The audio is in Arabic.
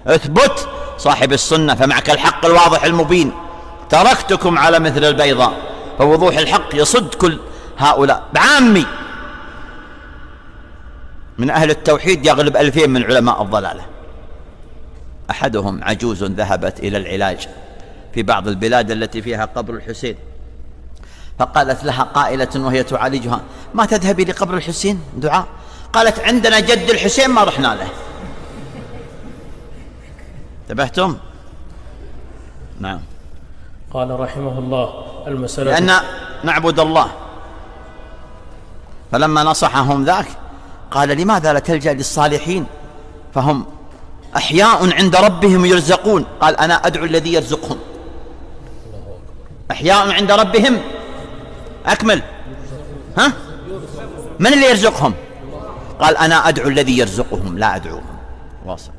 اثبت صاحب السنة فمعك الحق الواضح المبين. تركتكم على مثل البيضاء، فوضوح الحق يصد كل هؤلاء بعامي. من أهل التوحيد يغلب 2000 من علماء الضلالة. أحدهم عجوز ذهبت إلى العلاج في بعض البلاد التي فيها قبر الحسين، فقالت لها قائلة وهي تعالجها: ما تذهبي لقبر الحسين دعاء؟ قالت: عندنا جد الحسين ما رحنا له. انتبهتم؟ نعم. قال رحمه الله: المسألة لأن نعبد الله. فلما نصحهم ذاك قال: لماذا لا تلجأ للصالحين فهم أحياء عند ربهم يرزقون؟ قال: أنا أدعو الذي يرزقهم. أحياء عند ربهم، أكمل. ها؟ من اللي يرزقهم؟ قال: أنا أدعو الذي يرزقهم لا أدعوهم. واصل.